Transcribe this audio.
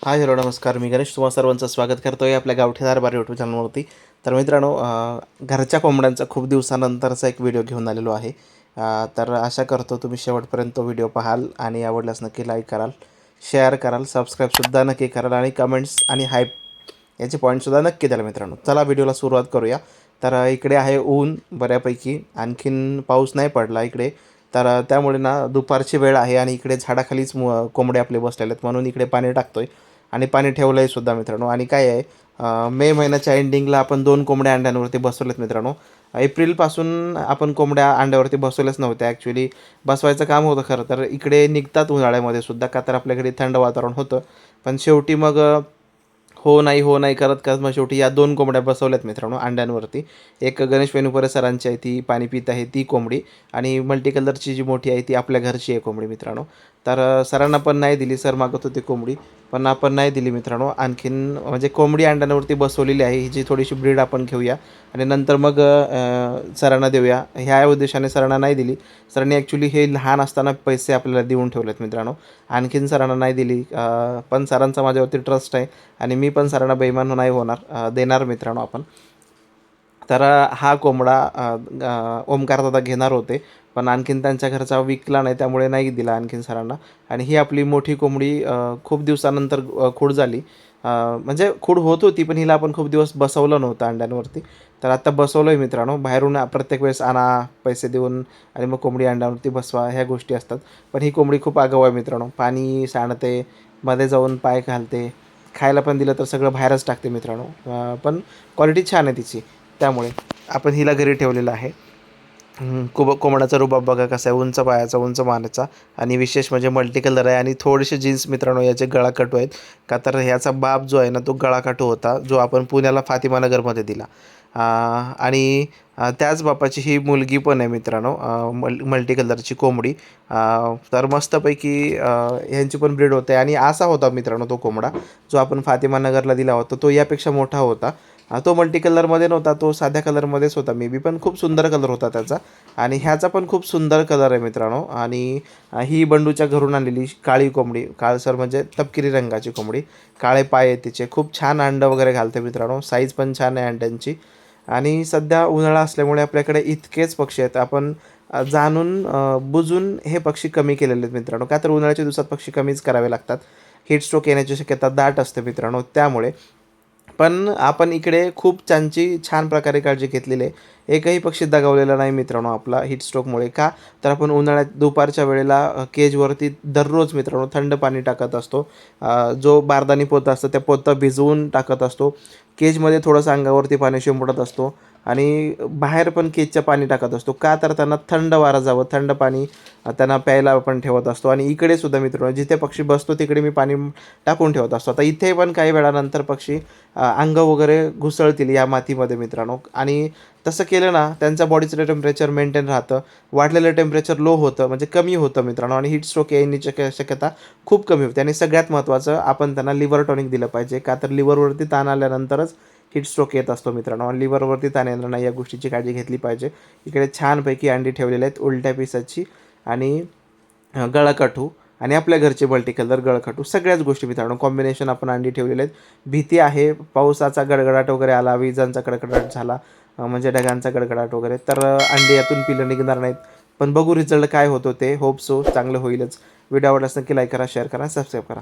Hi hello नमस्कार. मी गणेश तुम्हा सर्वांचं स्वागत करतो आहे आपल्या गावठी दरबार यूट्यूब चॅनलवरती. तर मित्रांनो, घरच्या कोंबड्यांचा खूप दिवसानंतरचा एक व्हिडिओ घेऊन आलेलो आहे. तर आशा करतो तुम्ही शेवटपर्यंत तो व्हिडिओ पाहाल आणि आवडल्यास नक्की लाईक कराल, शेअर कराल, सबस्क्राईबसुद्धा नक्की कराल आणि कमेंट्स आणि हाईप याचे पॉईंटसुद्धा नक्की द्याल मित्रांनो. चला व्हिडिओला सुरुवात करूया. तर इकडे आहे ऊन बऱ्यापैकी, आणखीन पाऊस नाही पडला इकडे. तर त्यामुळे ना दुपारची वेळ आहे आणि इकडे झाडाखालीच कोंबडे आपले बसलेले आहेत, म्हणून इकडे पाणी टाकतोय आणि पाणी ठेवलं आहे सुद्धा मित्रांनो. आणि काय आहे, मे महिन्याच्या एंडिंगला आपण 2 कोंबड्या अंड्यांवरती बसवल्यात मित्रांनो. एप्रिलपासून आपण कोंबड्या अंड्यावरती बसवल्याच नव्हत्या. ॲक्च्युली बसवायचं काम होतं खरं तर. इकडे निघतात उन्हाळ्यामध्ये सुद्धा, का तर आपल्याकडे थंड वातावरण होतं. पण शेवटी मग हो नाही करत करत मग शेवटी या 2 कोंबड्या बसवल्यात मित्रांनो अंड्यांवरती. एक गणेश वेणुपुरे सरांची आहे, ती पाणी पित आहे ती कोंबडी. आणि मल्टी कलरची जी मोठी आहे ती आपल्या घरची आहे कोंबडी मित्रांनो. तर सरांना पण नाही दिली, सर मागत होते कोंबडी, पण आपण नाही दिली मित्रांनो. आणखीन म्हणजे कोंबडी अंड्यांवरती बसवलेली आहे, हिची थोडीशी ब्रीड आपण घेऊया आणि नंतर मग सरांना देऊया. ह्या उद्देशाने सरांना नाही दिली. सरांनी ॲक्च्युली हे लहान असताना पैसे आपल्याला देऊन ठेवलेत मित्रांनो. आणखीन सरांना नाही दिली. पण सरांचा माझ्यावरती ट्रस्ट आहे आणि मी पण सरांना बेईमान नाही होणार, देणार मित्रांनो आपण. तर हा कोंबडा ओमकारदादा घेणार होते, पण आणखीन त्यांच्या घरचा विकला नाही, त्यामुळे नाही दिला आणखीन सरांना. आणि ही आपली मोठी कोंबडी खूप दिवसानंतर खूड झाली. म्हणजे खूड होत होती, पण हिला आपण खूप दिवस बसवलं नव्हतं अंड्यांवरती. तर आत्ता बसवलं आहे मित्रांनो. बाहेरून प्रत्येक वेळेस आणा पैसे देऊन आणि मग कोंबडी अंड्यावरती बसवा, ह्या गोष्टी असतात. पण ही कोंबडी खूप आगाऊ आहे मित्रांनो. पाणी सांडते, मध्ये जाऊन पाय घालते, खायला पण दिलं तर सगळं बाहेरच टाकते मित्रांनो. पण क्वालिटी छान आहे तिची, त्यामुळे आपण हिला घरी ठेवलेलं आहे. कोंबडाचा रुबाब बघा कसा आहे, उंच पायाचा, उंच मानेचा. आणि विशेष म्हणजे मल्टी कलर आहे आणि थोडेसे जीन्स मित्रांनो याचे गळाकाटू आहेत. का तर ह्याचा बाप जो आहे ना तो गळाकाटू होता, जो आपण पुण्याला फातिमानगरमध्ये दिला. आणि त्याच बापाची ही मुलगी पण आहे मित्रांनो, मल्टी कलरची कोंबडी. तर मस्तपैकी ह्यांची पण ब्रीड होते. आणि असा होता मित्रांनो तो कोंबडा जो आपण फातिमानगरला दिला होता, तो यापेक्षा मोठा होता. तो मल्टी कलरमध्ये नव्हता, तो साध्या कलरमध्येच होता मे बी, पण खूप सुंदर कलर होता त्याचा. आणि ह्याचा पण खूप सुंदर कलर आहे मित्रांनो. आणि ही बंडूच्या घरून आणलेली काळी कोंबडी, काळसर म्हणजे तपकिरी रंगाची कोंबडी, काळे पाय आहेत तिचे, खूप छान अंडं वगैरे घालते मित्रांनो. साईज पण छान आहे अंड्यांची. आणि सध्या उन्हाळा असल्यामुळे आपल्याकडे इतकेच पक्षी आहेत. आपण जाणून बुजून हे पक्षी कमी केलेले आहेत मित्रांनो, का तर उन्हाळ्याच्या दिवसात पक्षी कमीच करावे लागतात. हीट स्ट्रोक येण्याची शक्यता दाट असते मित्रांनो, त्यामुळे. पण आपण इकडे खूप त्यांची छान प्रकारे काळजी घेतलेली आहे. एकही पक्षी दगावलेला नाही मित्रांनो आपला हीटस्ट्रोकमुळे. का तर आपण उन्हाळ्यात दुपारच्या वेळेला केजवरती दररोज मित्रांनो थंड पाणी टाकत असतो. जो बारदानी पोतं असतं त्या पोतं भिजवून टाकत असतो. केजमध्ये थोडंसं अंगावरती पाणी शिंपडत असतो आणि बाहेर पण केजच्या पाणी टाकत असतो. का तर त्यांना थंड वारा जावं, थंड पाणी त्यांना प्यायला आपण ठेवत असतो. आणि इकडे सुद्धा मित्रांनो जिथे पक्षी बसतो तिकडे मी पाणी टाकून ठेवत असतो. आता इथे पण काही वेळानंतर पक्षी अंग वगैरे घुसळतील या मातीमध्ये मित्रांनो. आणि तसं केलं ना त्यांच्या बॉडीचं टेम्परेचर मेंटेन राहतं, वाढलेलं टेम्परेचर लो होतं, म्हणजे कमी होतं मित्रांनो. आणि हीट स्ट्रोक येण्याची शक्यता खूप कमी होते. आणि सगळ्यात महत्त्वाचं, आपण त्यांना लिव्हर टॉनिक दिलं पाहिजे, का तर लिव्हरवरती ताण आल्यानंतरच हीट स्ट्रोक येत असतो मित्रांनो. आणि लिव्हरवरती ताण येणार नाही, या गोष्टीची काळजी घेतली पाहिजे. इकडे छानपैकी अंडी ठेवलेली आहेत उलट्या पिसाची आणि गळाकाठू आणि आपल्या घरचे मल्टी कलर गळखाटू, सगळ्याच गोष्टी मित्रांनो कॉम्बिनेशन आपण अंडी ठेवलेले आहेत. भीती आहे पावसाचा गडगडाट वगैरे आला, विजांचा कडकडाट झाला, म्हणजे ढगांचा गडगडाट वगैरे, तर अंडी यातून पिलं निघणार नाहीत. पण बघू रिझल्ट काय होतो ते. होप सो चांगलं होईलच. व्हिडिओ आवडल्यास नक्की लाईक करा, शेअर करा, सबस्क्राईब करा.